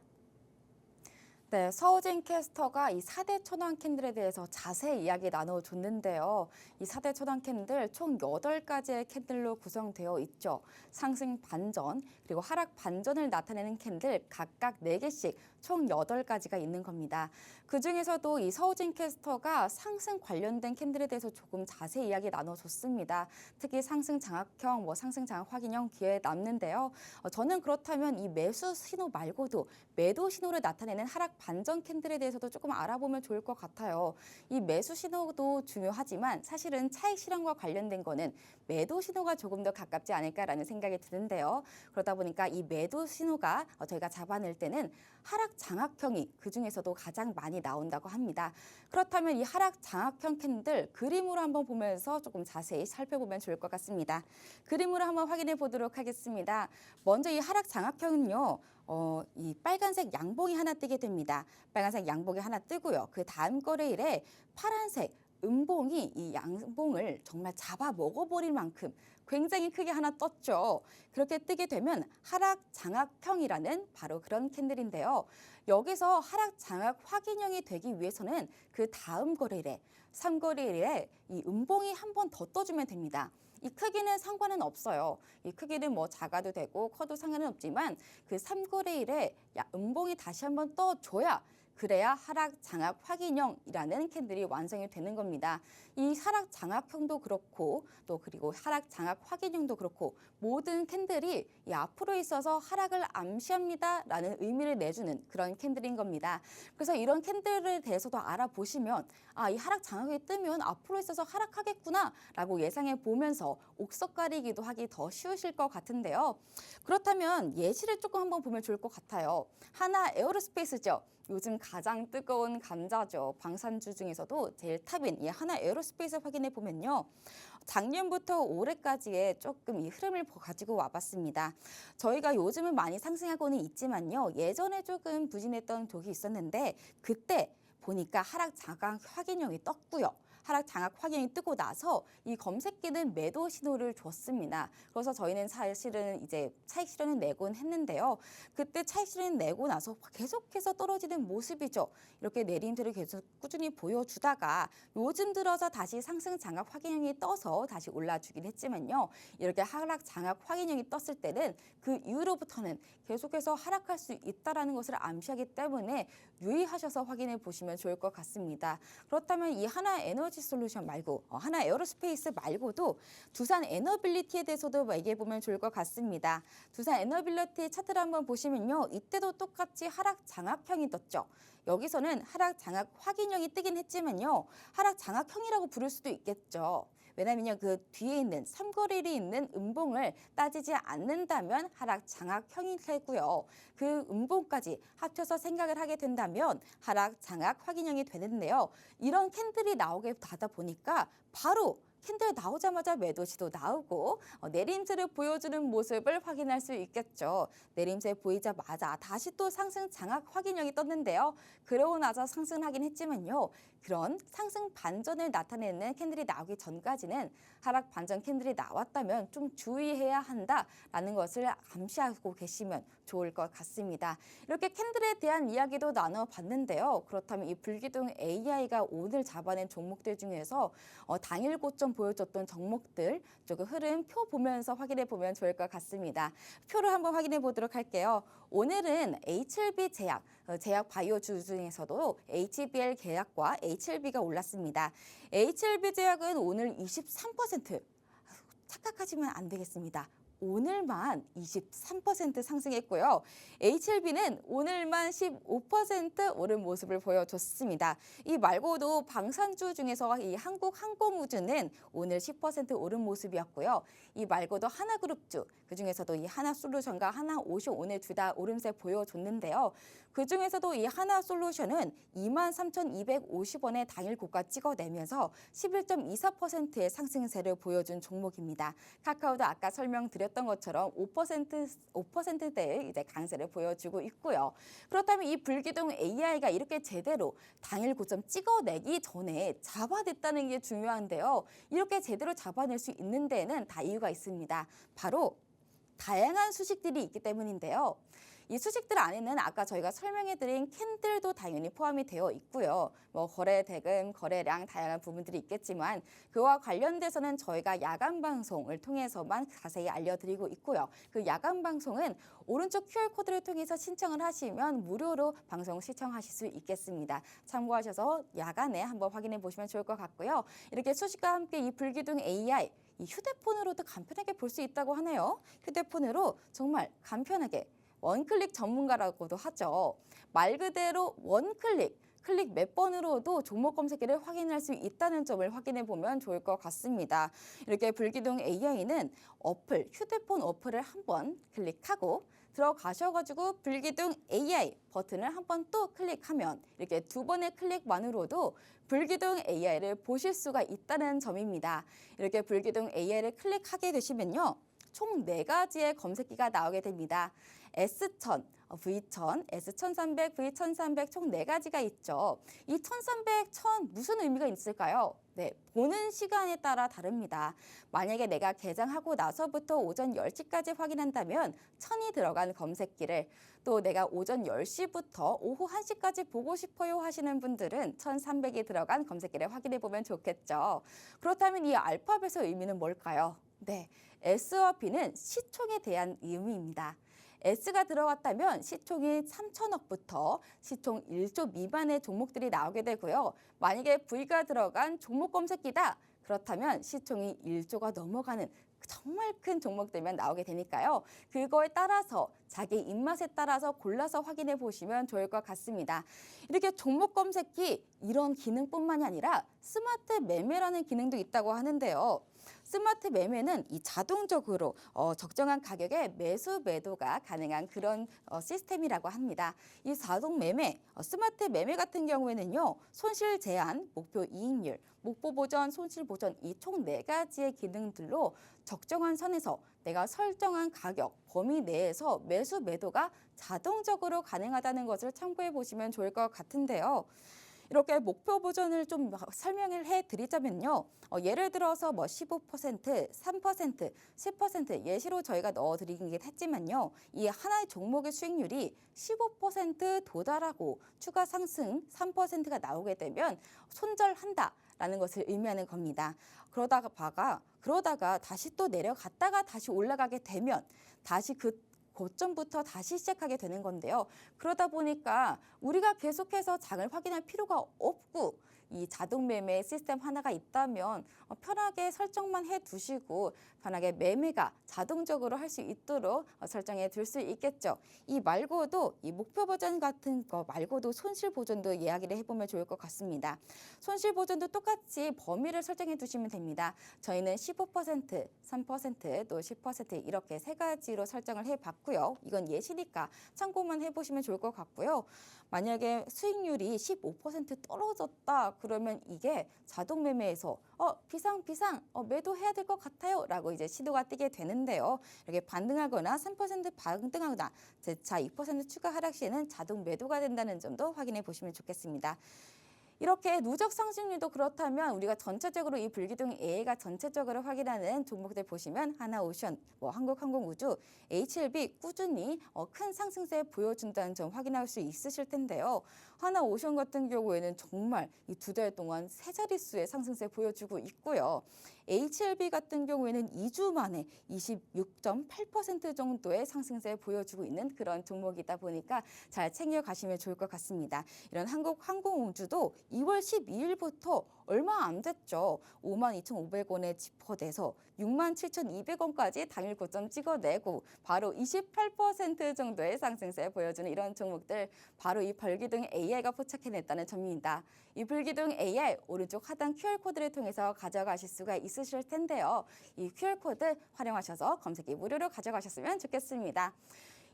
네, 서우진 캐스터가 이 4대 천왕 캔들에 대해서 자세히 이야기 나눠줬는데요. 이 4대 천왕 캔들 총 8가지의 캔들로 구성되어 있죠. 상승 반전, 그리고 하락 반전을 나타내는 캔들 각각 4개씩 총 8가지가 있는 겁니다. 그중에서도 이 서우진 캐스터가 상승 관련된 캔들에 대해서 조금 자세히 이야기 나눠줬습니다. 특히 상승 장악형, 상승 장악 확인형 기회에 남는데요. 저는 그렇다면 이 매수 신호 말고도 매도 신호를 나타내는 하락 반전 캔들에 대해서도 조금 알아보면 좋을 것 같아요. 이 매수 신호도 중요하지만 사실은 차익 실현과 관련된 거는 매도 신호가 조금 더 가깝지 않을까라는 생각이 드는데요. 그러다 보니까 이 매도 신호가 저희가 잡아낼 때는 하락 장악형이 그중에서도 가장 많이 나온다고 합니다. 그렇다면 이 하락 장악형 캔들 그림으로 한번 보면서 조금 자세히 살펴보면 좋을 것 같습니다. 그림으로 한번 확인해 보도록 하겠습니다. 먼저 이 하락 장악형은요. 이 빨간색 양봉이 하나 뜨게 됩니다. 빨간색 양봉이 하나 뜨고요. 그 다음 거래일에 파란색 음봉이 이 양봉을 정말 잡아 먹어버릴 만큼 굉장히 크게 하나 떴죠. 그렇게 뜨게 되면 하락 장악형이라는 바로 그런 캔들인데요. 여기서 하락 장악 확인형이 되기 위해서는 그 다음 거래일에 3거래일에 이 음봉이 한 번 더 떠주면 됩니다. 이 크기는 상관은 없어요. 이 크기는 작아도 되고 커도 상관은 없지만 그 3거래일에 음봉이 다시 한번 떠줘야 그래야 하락 장악 확인형이라는 캔들이 완성이 되는 겁니다. 이 하락 장악형도 그렇고 또 그리고 하락 장악 확인형도 그렇고 모든 캔들이 이 앞으로 있어서 하락을 암시합니다라는 의미를 내주는 그런 캔들인 겁니다. 그래서 이런 캔들에 대해서도 알아보시면 이 하락 장악이 뜨면 앞으로 있어서 하락하겠구나라고 예상해 보면서 옥석 가리기도 하기 더 쉬우실 것 같은데요. 그렇다면 예시를 조금 한번 보면 좋을 것 같아요. 하나 에어로스페이스죠. 요즘 가장 뜨거운 감자죠. 방산주 중에서도 제일 탑인 이 하나 에어로스페이스 확인해 보면요. 작년부터 올해까지의 조금 이 흐름을 가지고 와봤습니다. 저희가 요즘은 많이 상승하고는 있지만요. 예전에 조금 부진했던 적이 있었는데 그때 보니까 하락 장악 확인형이 떴고요. 하락 장악 확인이 뜨고 나서 이 검색기는 매도 신호를 줬습니다. 그래서 저희는 사실은 이제 차익 실현을 내곤 했는데요. 그때 차익 실현을 내고 나서 계속해서 떨어지는 모습이죠. 이렇게 내림세를 계속 꾸준히 보여주다가 요즘 들어서 다시 상승 장악 확인형이 떠서 다시 올라주긴 했지만요. 이렇게 하락 장악 확인형이 떴을 때는 그 이후로부터는 계속해서 하락할 수 있다는 것을 암시하기 때문에 유의하셔서 확인해 보시면 좋을 것 같습니다. 그렇다면 이 하나 에너지 솔루션 말고 하나 에어로스페이스 말고도 두산 에너빌리티에 대해서도 얘기해 보면 좋을 것 같습니다. 두산 에너빌리티 차트를 한번 보시면요. 이때도 똑같이 하락 장악형이 떴죠. 여기서는 하락 장악 확인형이 뜨긴 했지만요. 하락 장악형이라고 부를 수도 있겠죠. 왜냐면요. 그 뒤에 있는 3거래일이 있는 음봉을 따지지 않는다면 하락 장악형이 되고요. 그 음봉까지 합쳐서 생각을 하게 된다면 하락 장악 확인형이 되는데요. 이런 캔들이 나오게 하다 보니까 바로 캔들 나오자마자 매도시도 나오고 내림세를 보여주는 모습을 확인할 수 있겠죠. 내림세 보이자마자 다시 또 상승 장악 확인형이 떴는데요. 그러고 나서 상승하긴 했지만요. 그런 상승 반전을 나타내는 캔들이 나오기 전까지는 하락 반전 캔들이 나왔다면 좀 주의해야 한다라는 것을 암시하고 계시면 좋을 것 같습니다. 이렇게 캔들에 대한 이야기도 나눠봤는데요. 그렇다면 이 불기둥 AI가 오늘 잡아낸 종목들 중에서 당일 고점 보여줬던 종목들 조금 흐름 표 보면서 확인해 보면 좋을 것 같습니다. 표를 한번 확인해 보도록 할게요. 오늘은 HLB 제약, 제약 바이오주 중에서도 HBL 계약과 HLB가 올랐습니다. HLB 제약은 오늘 23% 착각하시면 안 되겠습니다. 오늘만 23% 상승했고요. HLB는 오늘만 15% 오른 모습을 보여줬습니다. 이 말고도 방산주 중에서 이 한국항공우주는 오늘 10% 오른 모습이었고요. 이 말고도 하나그룹주, 그중에서도 이 하나솔루션과 하나오션 오늘 둘 다 오름세 보여줬는데요. 그중에서도 이 하나솔루션은 23,250원의 당일 고가 찍어내면서 11.24%의 상승세를 보여준 종목입니다. 카카오도 아까 설명드렸던 것처럼 5%대의 이제 강세를 보여주고 있고요. 그렇다면 이 불기둥 AI가 이렇게 제대로 당일 고점 찍어내기 전에 잡아냈다는 게 중요한데요. 이렇게 제대로 잡아낼 수 있는 데에는 다 이유가 있습니다. 바로 다양한 수식들이 있기 때문인데요. 이 수식들 안에는 아까 저희가 설명해드린 캔들도 당연히 포함이 되어 있고요. 뭐 거래 대금, 거래량 다양한 부분들이 있겠지만 그와 관련돼서는 저희가 야간 방송을 통해서만 자세히 알려드리고 있고요. 그 야간 방송은 오른쪽 QR코드를 통해서 신청을 하시면 무료로 방송 시청하실 수 있겠습니다. 참고하셔서 야간에 한번 확인해 보시면 좋을 것 같고요. 이렇게 수식과 함께 이 불기둥 AI 이 휴대폰으로도 간편하게 볼 수 있다고 하네요. 휴대폰으로 정말 간편하게 원클릭 전문가라고도 하죠. 말 그대로 원클릭, 클릭 몇 번으로도 종목 검색기를 확인할 수 있다는 점을 확인해 보면 좋을 것 같습니다. 이렇게 불기둥 AI는 어플, 휴대폰 어플을 한번 클릭하고 들어가셔가지고 불기둥 AI 버튼을 한번 또 클릭하면 이렇게 두 번의 클릭만으로도 불기둥 AI를 보실 수가 있다는 점입니다. 이렇게 불기둥 AI를 클릭하게 되시면요. 총 4가지의 검색기가 나오게 됩니다. S1000, V1000, S1300, V1300 총 4가지가 있죠. 이 1300, 1000 무슨 의미가 있을까요? 네, 보는 시간에 따라 다릅니다. 만약에 내가 개장하고 나서부터 오전 10시까지 확인한다면 1000이 들어간 검색기를 또 내가 오전 10시부터 오후 1시까지 보고 싶어요 하시는 분들은 1300이 들어간 검색기를 확인해 보면 좋겠죠. 그렇다면 이 알파벳의 의미는 뭘까요? 네, S와 B는 시총에 대한 의미입니다. S가 들어갔다면 시총이 3천억부터 시총 1조 미만의 종목들이 나오게 되고요. 만약에 V가 들어간 종목 검색기다. 그렇다면 시총이 1조가 넘어가는 정말 큰 종목들만 나오게 되니까요. 그거에 따라서 자기 입맛에 따라서 골라서 확인해 보시면 좋을 것 같습니다. 이렇게 종목 검색기 이런 기능뿐만이 아니라 스마트 매매라는 기능도 있다고 하는데요. 스마트 매매는 이 자동적으로 적정한 가격에 매수 매도가 가능한 그런 시스템이라고 합니다. 이 자동 매매, 스마트 매매 같은 경우에는요. 손실 제한, 목표 이익률, 목표 보전, 손실 보전 이 총 4가지의 기능들로 적정한 선에서 내가 설정한 가격, 범위 내에서 매수 매도가 자동적으로 가능하다는 것을 참고해 보시면 좋을 것 같은데요. 이렇게 목표 보전을 좀 설명을 해드리자면요. 예를 들어서 뭐 15%, 3%, 10% 예시로 저희가 넣어드리긴 했지만요. 이 하나의 종목의 수익률이 15% 도달하고 추가 상승 3%가 나오게 되면 손절한다라는 것을 의미하는 겁니다. 그러다가 다시 또 내려갔다가 다시 올라가게 되면 다시 그 고점부터 다시 시작하게 되는 건데요. 그러다 보니까 우리가 계속해서 장을 확인할 필요가 없고 이 자동 매매 시스템 하나가 있다면 편하게 설정만 해두시고 편하게 매매가 자동적으로 할 수 있도록 설정해 둘 수 있겠죠. 이 말고도 이 목표 보전 같은 거 말고도 손실 보전도 이야기를 해보면 좋을 것 같습니다. 손실 보전도 똑같이 범위를 설정해 두시면 됩니다. 저희는 15%, 3%, 또 10% 이렇게 3가지로 설정을 해봤고요. 이건 예시니까 참고만 해보시면 좋을 것 같고요. 만약에 수익률이 15% 떨어졌다 그러면 이게 자동 매매에서 비상 매도해야 될 것 같아요 라고 이제 시도가 뜨게 되는데요. 이렇게 반등하거나 3% 반등하거나 재차 2% 추가 하락 시에는 자동 매도가 된다는 점도 확인해 보시면 좋겠습니다. 이렇게 누적 상승률도 그렇다면 우리가 전체적으로 이 불기둥 AI가 전체적으로 확인하는 종목들 보시면 하나오션, 한국항공우주, HLB 꾸준히 큰 상승세 보여준다는 점 확인할 수 있으실 텐데요. 하나오션 같은 경우에는 정말 이 2달 동안 3자릿수의 상승세 보여주고 있고요. HLB 같은 경우에는 2주 만에 26.8% 정도의 상승세 보여주고 있는 그런 종목이다 보니까 잘 챙겨가시면 좋을 것 같습니다. 이런 한국항공우주도 2월 12일부터 얼마 안 됐죠. 52,500원에 집어내서 67,200원까지 당일 고점 찍어내고 바로 28% 정도의 상승세 보여주는 이런 종목들 바로 이 불기둥 AI가 포착해냈다는 점입니다. 이 불기둥 AI 오른쪽 하단 QR코드를 통해서 가져가실 수가 있으실 텐데요. 이 QR코드 활용하셔서 검색기 무료로 가져가셨으면 좋겠습니다.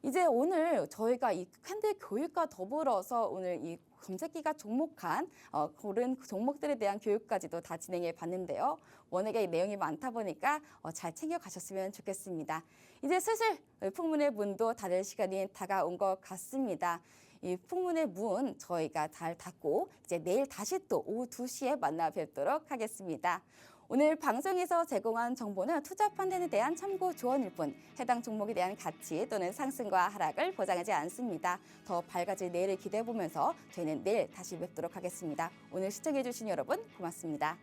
이제 오늘 저희가 이 캔들 교육과 더불어서 오늘 이 검색기가 종목한 고른 종목들에 대한 교육까지도 다 진행해 봤는데요. 워낙에 내용이 많다 보니까 잘 챙겨 가셨으면 좋겠습니다. 이제 슬슬 풍문의 문도 닫을 시간이 다가온 것 같습니다. 이 풍문의 문 저희가 잘 닫고 이제 내일 다시 또 오후 2시에 만나 뵙도록 하겠습니다. 오늘 방송에서 제공한 정보는 투자 판단에 대한 참고 조언일 뿐 해당 종목에 대한 가치 또는 상승과 하락을 보장하지 않습니다. 더 밝아질 내일을 기대해 보면서 저희는 내일 다시 뵙도록 하겠습니다. 오늘 시청해 주신 여러분 고맙습니다.